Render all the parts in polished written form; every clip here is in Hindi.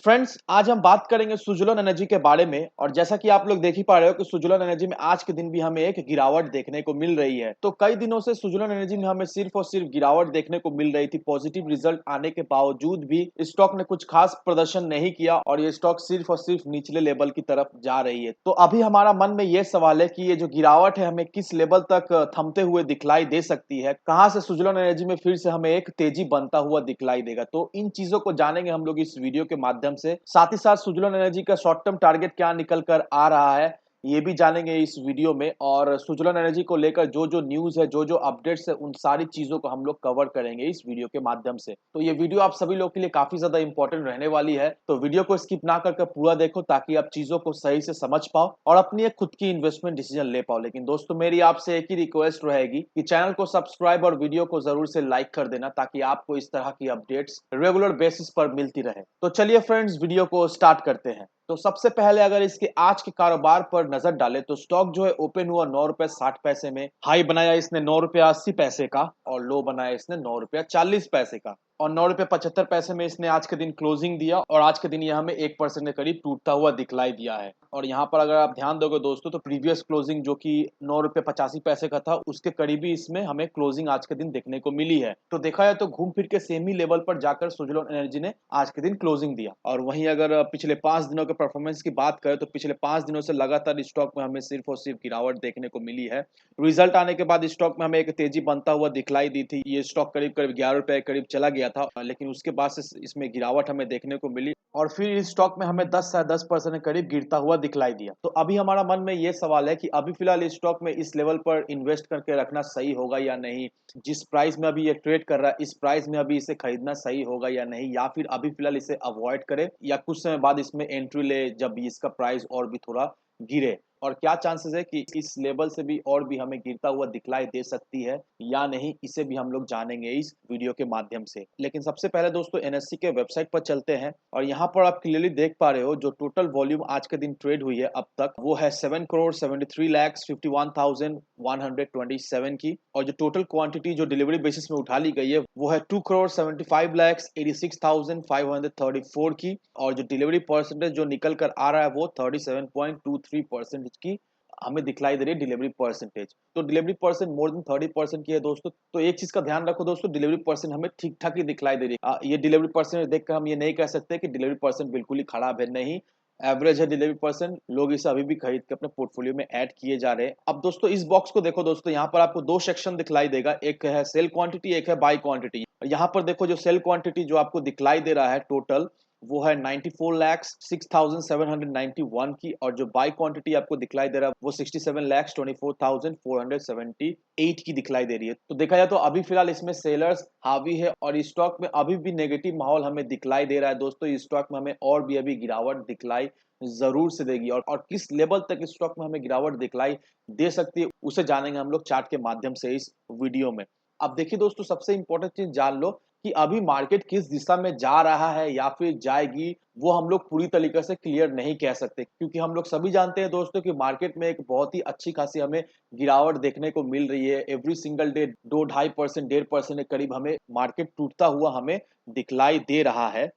फ्रेंड्स, आज हम बात करेंगे सुजुलोन एनर्जी के बारे में। और जैसा कि आप लोग देख ही पा रहे हो कि सुजुलोन एनर्जी में आज के दिन भी हमें एक गिरावट देखने को मिल रही है। तो कई दिनों से सुजुलोन एनर्जी में हमें सिर्फ और सिर्फ गिरावट देखने को मिल रही थी। पॉजिटिव रिजल्ट आने के बावजूद भी स्टॉक ने कुछ खास प्रदर्शन नहीं किया और ये स्टॉक सिर्फ और सिर्फ निचले लेवल की तरफ जा रही है। तो अभी हमारा मन में ये सवाल है कि ये जो गिरावट है हमें किस लेवल तक थमते हुए दिखलाई दे सकती है, कहां से सुजुलोन एनर्जी में फिर से हमें एक तेजी बनता हुआ दिखलाई देगा। तो इन चीजों को जानेंगे हम लोग इस वीडियो के माध्यम से। साथ ही साथ सुजुलोन एनर्जी का शॉर्ट टर्म टारगेट क्या निकल कर आ रहा है ये भी जानेंगे इस वीडियो में। और सुजुलोन एनर्जी को लेकर जो जो न्यूज है, जो जो अपडेट्स है, उन सारी चीजों को हम लोग कवर करेंगे इस वीडियो के माध्यम से। तो ये वीडियो आप सभी लोग के लिए काफी ज्यादा इंपॉर्टेंट रहने वाली है। तो वीडियो को स्किप ना करके पूरा देखो ताकि आप चीजों को सही से समझ पाओ और अपनी एक खुद की इन्वेस्टमेंट डिसीजन ले पाओ। लेकिन दोस्तों, मेरी आपसे एक ही रिक्वेस्ट रहेगी कि चैनल को सब्सक्राइब और वीडियो को जरूर से लाइक कर देना ताकि आपको इस तरह की अपडेट्स रेगुलर बेसिस पर मिलती रहे। तो चलिए फ्रेंड्स, वीडियो को स्टार्ट करते हैं। तो सबसे पहले अगर इसके आज के कारोबार पर नजर डालें तो स्टॉक जो है ओपन हुआ 9 रुपए 60 पैसे में। हाई बनाया इसने 9 रुपए 80 पैसे का और लो बनाया इसने 9 रुपए 40 पैसे का। और 9 रुपए 75 पैसे में इसने आज के दिन क्लोजिंग दिया और आज के दिन यह हमें 1% के करीब टूटता हुआ दिखलाई दिया है। और यहाँ पर अगर आप ध्यान दोगे दोस्तों तो प्रीवियस क्लोजिंग जो कि 9 रुपए 85 पैसे का था उसके करीबी इसमें हमें क्लोजिंग आज के दिन देखने को मिली है। तो देखा जाए तो घूम फिर के सेम ही लेवल पर जाकर सुजुलोन एनर्जी ने आज के दिन क्लोजिंग दिया। और वहीं अगर पिछले 5 दिनों के परफॉर्मेंस की बात करें तो पिछले 5 दिनों से लगातार स्टॉक में हमें सिर्फ और सिर्फ गिरावट देखने को मिली है। रिजल्ट आने के बाद स्टॉक में हमें एक तेजी बनता हुआ दिखलाई दी थी। ये स्टॉक करीब करीब 11 रुपए के करीब चला गया था, लेकिन उसके बाद से इसमें गिरावट हमें देखने को मिली और फिर इस स्टॉक में हमें 10 से 10% के करीब गिरता हुआ दिखलाई दिया। तो अभी हमारा मन में ये सवाल है कि अभी फिलहाल इस स्टॉक में इस लेवल पर इन्वेस्ट करके रखना सही होगा या नहीं। जिस प्राइस में अभी ये ट्रेड कर रहा है इस प्राइस में अभी इसे खरीदना सही होगा या नहीं, या फिर अभी फिलहाल इसे अवॉइड करे या कुछ समय बाद इसमें एंट्री ले जब इसका प्राइस और भी थोड़ा गिरे। और क्या चांसेस है कि इस लेवल से भी और भी हमें गिरता हुआ दिखलाई दे सकती है या नहीं, इसे भी हम लोग जानेंगे इस वीडियो के माध्यम से। लेकिन सबसे पहले दोस्तों एनएससी के वेबसाइट पर चलते हैं और यहाँ पर आप क्लियरली देख पा रहे हो जो टोटल वॉल्यूम आज के दिन ट्रेड हुई है अब तक वो है 7 करोड़ 73 लाख 51,127 की। और जो टोटल क्वांटिटी जो डिलीवरी बेसिस में उठा ली गई है वो है 2 करोड़ 75 लाख 86,534 की। और जो डिलीवरी परसेंटेज जो निकल कर आ रहा है वो 37.23% की हमें दिखलाई दे रही है डिलीवरी परसेंटेज। तो डिलीवरी परसेंट मोर देन 30% की है दोस्तों। तो एक चीज का ध्यान रखो दोस्तों, डिलीवरी परसेंट हमें ठीक ठाक ही दिखलाई दे रही है। ये डिलीवरी परसेंट देखकर हम ये नहीं कह सकते कि डिलीवरी परसेंट बिल्कुल ही खराब है, नहीं। एवरेज है डिलीवरी परसेंट, लोग इसे अभी भी खरीद के अपने पोर्टफोलियो में ऐड किए जा रहे हैं। अब दोस्तों इस बॉक्स को देखो दोस्तों, यहाँ पर आपको दो सेक्शन दिखलाई देगा, एक है सेल क्वांटिटी, एक है बाई क्वांटिटी। यहाँ पर देखो जो सेल क्वांटिटी जो आपको दिखलाई दे रहा है टोटल वो है 94,06,791 की। और जो बाई क्वांटिटी आपको दिखलाई दे रहा है वो 67,24,478 की दिखलाई दे रही है। तो देखा जाए तो अभी फिलहाल इसमें सेलर्स हावी है और स्टॉक में अभी भी नेगेटिव माहौल हमें दिखलाई दे रहा है दोस्तों। इस स्टॉक में हमें और भी अभी गिरावट दिखलाई जरूर से देगी और किस लेवल तक इस स्टॉक में हमें गिरावट दिखलाई दे सकती है उसे जानेंगे हम लोग चार्ट के माध्यम से इस वीडियो में। अब देखिए दोस्तों, सबसे इंपॉर्टेंट चीज जान लो कि अभी मार्केट किस दिशा में जा रहा है या फिर जाएगी वो हम लोग पूरी तरीके से क्लियर नहीं कह सकते, क्योंकि हम लोग सभी जानते हैं दोस्तों कि मार्केट में एक बहुत ही अच्छी खासी हमें गिरावट देखने को मिल रही है। एवरी सिंगल डे 2-2.5% 1.5% के करीब हमें मार्केट टूटता हुआ हमें दिखलाई दे रहा है।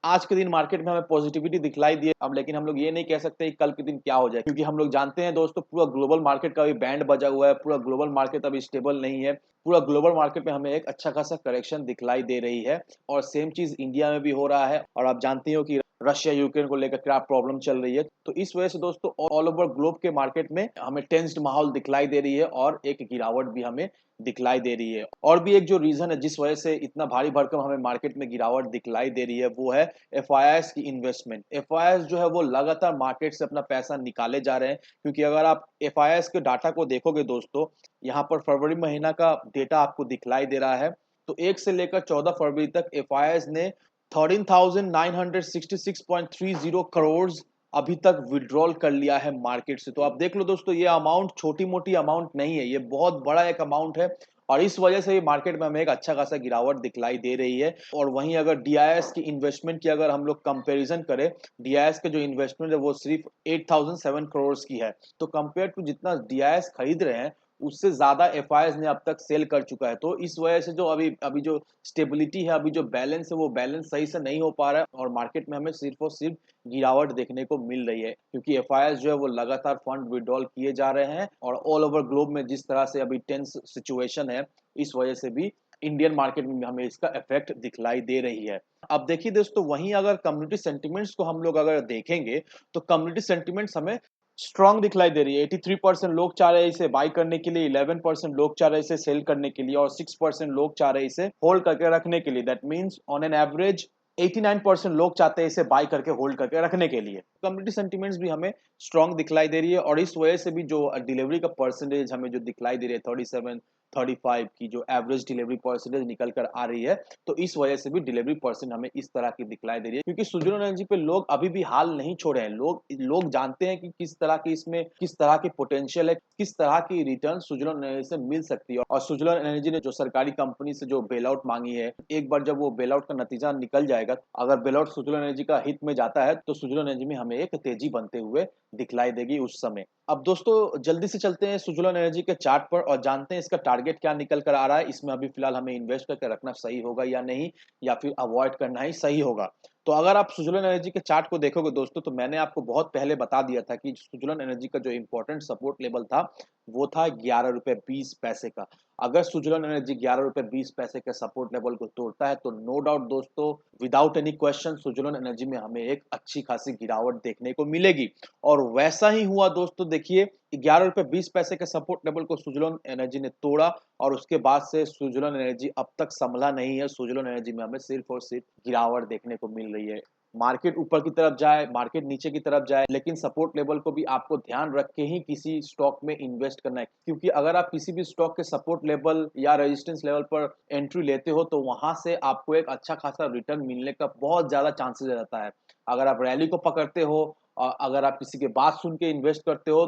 आज के दिन मार्केट में हमें पॉजिटिविटी दिखलाई दी है अब, लेकिन हम लोग ये नहीं कह सकते कि कल के दिन क्या हो जाए, क्योंकि हम लोग जानते हैं दोस्तों पूरा ग्लोबल मार्केट का भी बैंड बजा हुआ है। पूरा ग्लोबल मार्केट अभी स्टेबल नहीं है। पूरा ग्लोबल मार्केट में हमें एक अच्छा खासा करेक्शन दिखलाई दे रही है और सेम चीज इंडिया में भी हो रहा है। और आप जानते हो कि रशिया यूक्रेन को लेकर क्या प्रॉब्लम चल रही है। तो इस वजह से दोस्तों ऑल ओवर ग्लोब के मार्केट में हमें टेंस्ड माहौल दिखलाई दे रही है और एक गिरावट भी हमें दिखलाई दे रही है। और भी एक जो रीजन है जिस वजह से इतना भारी भरकम हमें मार्केट में गिरावट दिखलाई दे रही है वो है एफआईआईएस की इन्वेस्टमेंट। एफआईआईएस जो है वो लगातार मार्केट से अपना पैसा निकाले जा रहे हैं, क्योंकि अगर आप एफआईआईएस के डाटा को देखोगे दोस्तों, यहाँ पर फरवरी महीना का डेटा आपको दिखलाई दे रहा है। तो 1 से लेकर 14 फरवरी तक एफआईआईएस ने 13,966.30 अभी तक विड्रॉल कर लिया है मार्केट से। तो आप देख लो दोस्तों, ये अमाउंट छोटी मोटी अमाउंट नहीं है, ये बहुत बड़ा एक अमाउंट है। और इस वजह से मार्केट में हमें एक अच्छा खासा गिरावट दिखलाई दे रही है। और वहीं अगर डीआईएस की इन्वेस्टमेंट की अगर हम लोग कंपैरिजन करें, डीआईएस के जो इन्वेस्टमेंट है वो सिर्फ 8,007 करोड़ की है। तो कंपेयर टू जितना डीआईएस खरीद रहे हैं उससे ज़्यादा एफआईआईज़ ने अब तक सेल कर चुका है। तो इस वजह से जो अभी अभी जो स्टेबिलिटी है, अभी जो बैलेंस है, वो बैलेंस सही से नहीं हो पा रहा है और मार्केट में हमें सिर्फ़ और सिर्फ़ गिरावट देखने को मिल रही है। क्योंकि एफआईआईज़ जो है वो लगातार फंड विथड्रॉल किए जा रहे हैं और ऑल ओवर ग्लोब में जिस तरह से अभी टेंस सिचुएशन है, इस वजह से भी इंडियन मार्केट में हमें इसका इफ़ेक्ट दिखलाई दे रही है। अब देखिए दोस्तों, वहीं अगर कम्युनिटी सेंटिमेंट्स को हम लोग अगर देखेंगे, तो कम्युनिटी सेंटिमेंट्स हमें स्ट्रॉन्ग दिखलाई दे रही है। 83% लोग चाह रहे हैं इसे बाय करने के लिए, 11% लोग चाह रहे हैं इसे सेल करने के लिए और 6% लोग चाह रहे हैं इसे होल्ड करके रखने के लिए। That means on an average 89% लोग चाहते हैं इसे बाय करके होल्ड करके रखने के लिए। कम्युनिटी सेंटिमेंट्स भी हमें स्ट्रॉन्ग दिखलाई दे रही है और इस वजह से भी जो डिलीवरी का परसेंटेज हमें जो दिखलाई दे रही है 37, 35 की जो एवरेज डिलीवरी परसेंटेज निकल कर आ रही है, तो इस वजह से भी डिलीवरी परसेंट हमें इस तरह की दिखलाई दे रही है। क्योंकि सुज़लोन एनर्जी पे लोग अभी भी हाल नहीं छोड़े हैं। लोग लोग जानते हैं कि किस तरह की इसमें किस तरह की पोटेंशियल है, किस तरह की रिटर्न सुज़लोन एनर्जी से मिल सकती है। और सुज़लोन एनर्जी ने जो सरकारी कंपनी से जो बेल आउट मांगी है, एक बार जब वो बेल आउट का नतीजा निकल जाएगा, अगर बेल आउट सुज़लोन एनर्जी का हित में जाता है, तो सुज़लोन एनर्जी में हमें एक तेजी बनते हुए दिखलाई देगी उस समय। अब दोस्तों जल्दी से चलते हैं सुज़लोन एनर्जी के चार्ट पर और जानते हैं इसका टारगेट क्या निकल कर आ रहा है। इसमें अभी फिलहाल हमें इन्वेस्ट करके रखना सही होगा या नहीं, या फिर अवॉइड करना ही सही होगा। तो अगर आप सुज़लोन एनर्जी के चार्ट को देखोगे दोस्तों, तो मैंने आपको बहुत पहले बता दिया था कि सुज़लोन एनर्जी का जो इम्पोर्टेंट सपोर्ट लेवल था, वो था ₹11.20 का। अगर सुज़लोन एनर्जी ₹11.20 के सपोर्ट लेवल को तोड़ता है, तो नो डाउट दोस्तों, without any question Suzlon energy में हमें एक अच्छी खासी गिरावट देखने को मिलेगी। और वैसा ही हुआ दोस्तों, देखिए ₹11.20 के सपोर्ट लेवल को सुज़लोन एनर्जी ने तोड़ा और उसके बाद से सुज़लोन एनर्जी अब तक संभला नहीं है। सुज़लोन एनर्जी में हमें सिर्फ और सिर्फ गिरावट देखने को मिल रही है। मार्केट ऊपर की तरफ जाए, मार्केट नीचे की तरफ जाए, लेकिन सपोर्ट लेवल को भी आपको ध्यान रख के ही किसी स्टॉक में इन्वेस्ट करना है। क्योंकि अगर आप किसी भी स्टॉक के सपोर्ट लेवल या रेजिस्टेंस लेवल पर एंट्री लेते हो, तो वहां से आपको एक अच्छा खासा रिटर्न मिलने का बहुत ज्यादा चांसेस रहता है। अगर आप रैली को पकड़ते हो और अगर आप किसी की बात सुन के इन्वेस्ट करते हो,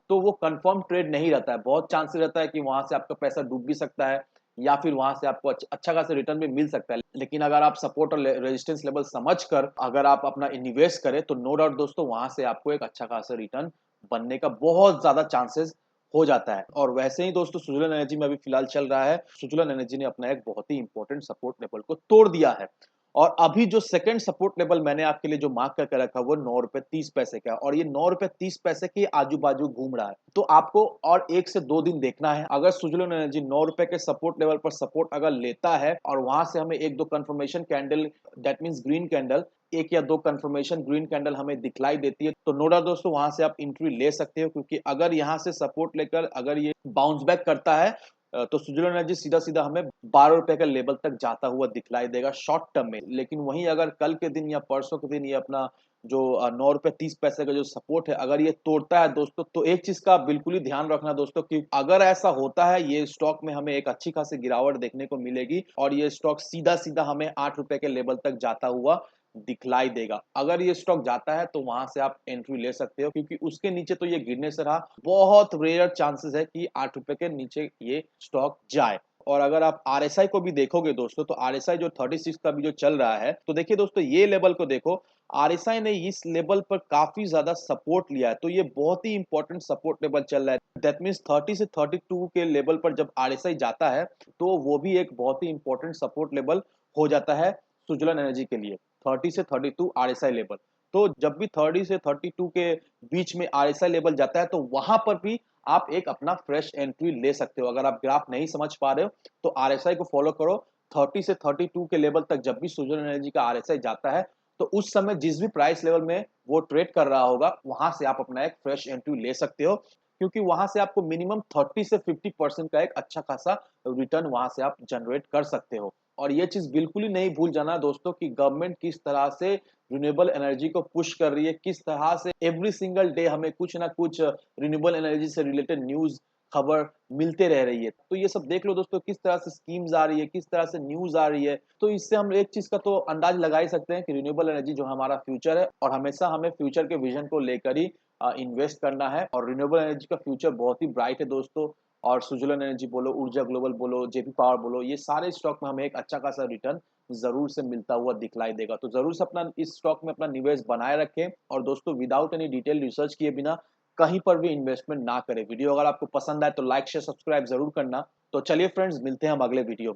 तो वो कंफर्म ट्रेड नहीं रहता है। बहुत चांसेस रहता है कि वहां से आपका पैसा डूब भी सकता है या फिर वहां से आपको अच्छा खासा रिटर्न भी मिल सकता है। लेकिन अगर आप सपोर्ट और रेजिस्टेंस लेवल समझकर अगर आप अपना इन्वेस्ट करें, तो नो डाउट दोस्तों, वहां से आपको एक अच्छा खासा रिटर्न बनने का बहुत ज्यादा चांसेस हो जाता है। और वैसे ही दोस्तों, सुज़लोन एनर्जी में अभी फिलहाल चल रहा है, सुज़लोन एनर्जी ने अपना एक बहुत ही इंपॉर्टेंट सपोर्ट लेवल को तोड़ दिया है। और अभी जो सेकंड सपोर्ट लेवल मैंने आपके लिए जो मार्क करके रखा, वो ₹9.30 का, और ये ₹9.30 के आजू बाजू घूम रहा है। तो आपको और 1 से 2 दिन देखना है। अगर सुज़लोन एनर्जी ₹9 के सपोर्ट लेवल पर सपोर्ट अगर लेता है और वहां से हमें 1-2 confirmation candle, that means green candle, 1 या 2 कंफर्मेशन ग्रीन कैंडल हमें दिखलाई देती है, तो नो डाउट दोस्तों, वहां से आप एंट्री ले सकते हो। क्योंकि अगर यहाँ से सपोर्ट लेकर अगर ये बाउंस बैक करता है, तो सुज़लोन एनर्जी सीधा-सीधा हमें ₹12 के लेवल तक जाता हुआ दिखलाई देगा शॉर्ट टर्म में। लेकिन वहीं अगर कल के दिन या परसों के दिन ये अपना जो ₹9.30 का जो सपोर्ट है, अगर ये तोड़ता है दोस्तों, तो एक चीज़ का बिल्कुल ही ध्यान रखना दोस्तों, कि अगर ऐसा होता है, ये स्टॉक में हमें एक अच्छी खासी गिरावट देखने को मिलेगी और ये स्टॉक सीधा-सीधा हमें ₹8 के लेवल तक जाता हुआ दिखलाई देगा। अगर ये स्टॉक जाता है, तो वहां से आप एंट्री ले सकते हो, क्योंकि उसके नीचे तो ये गिरने से रहा। बहुत रेयर चांसेस है कि ₹8 के नीचे ये स्टॉक जाए। और अगर आप आरएसआई को भी देखोगे दोस्तों, तो आरएसआई जो 36 का भी जो चल रहा है, तो देखिए दोस्तों, ये लेवल को देखो, आरएसआई ने इस लेवल पर काफी ज्यादा सपोर्ट लिया है। तो ये बहुत ही इंपॉर्टेंट सपोर्ट लेवल चल रहा है। दैट मीन्स 30 से 32 के लेवल पर जब आरएसआई जाता है, तो वो भी एक बहुत ही इंपॉर्टेंट सपोर्ट लेवल हो जाता है सुजलन एनर्जी के लिए। 30 से 32 आरएसआई लेवल, तो जब भी 30 से 32 के बीच में आरएसआई लेवल जाता है, तो वहां पर भी आप एक अपना फ्रेश एंट्री ले सकते हो। अगर आप ग्राफ नहीं समझ पा रहे हो, तो आरएसआई को फॉलो करो। 30 से 32 के लेवल तक जब भी सुजन एनर्जी का आरएसआई जाता है, तो उस समय जिस भी प्राइस लेवल में वो ट्रेड कर रहा होगा, वहां से आप अपना एक फ्रेश एंट्री ले सकते हो। क्योंकि वहां से आपको मिनिमम 30 से 50% का एक अच्छा खासा रिटर्न वहां से आप जनरेट कर सकते हो। और ये चीज बिल्कुल ही नहीं भूल जाना दोस्तों, कि गवर्नमेंट किस तरह से रिन्यूएबल एनर्जी को पुश कर रही है, किस तरह से एवरी सिंगल डे हमें कुछ ना कुछ रिन्यूएबल एनर्जी से रिलेटेड न्यूज खबर मिलते रह रही है। तो ये सब देख लो दोस्तों, किस तरह से स्कीम्स आ रही है, किस तरह से न्यूज आ रही है। तो इससे हम एक चीज का तो अंदाज लगा ही सकते हैं कि रिन्यूएबल एनर्जी जो हमारा फ्यूचर है, और हमेशा हमें फ्यूचर के विजन को लेकर ही इन्वेस्ट करना है। और रिन्यूएबल एनर्जी का फ्यूचर बहुत ही ब्राइट है दोस्तों। और सुजलन एनर्जी बोलो, ऊर्जा ग्लोबल बोलो, जेपी पावर बोलो, ये सारे स्टॉक में हमें एक अच्छा खासा रिटर्न जरूर से मिलता हुआ दिखलाई देगा। तो जरूर से अपना इस स्टॉक में अपना निवेश बनाए रखें। और दोस्तों, विदाउट एनी डिटेल रिसर्च किए बिना कहीं पर भी इन्वेस्टमेंट ना करें। वीडियो अगर आपको पसंद आए तो लाइक शेयर सब्सक्राइब जरूर करना। तो चलिए फ्रेंड्स, मिलते हैं हम अगले वीडियो में।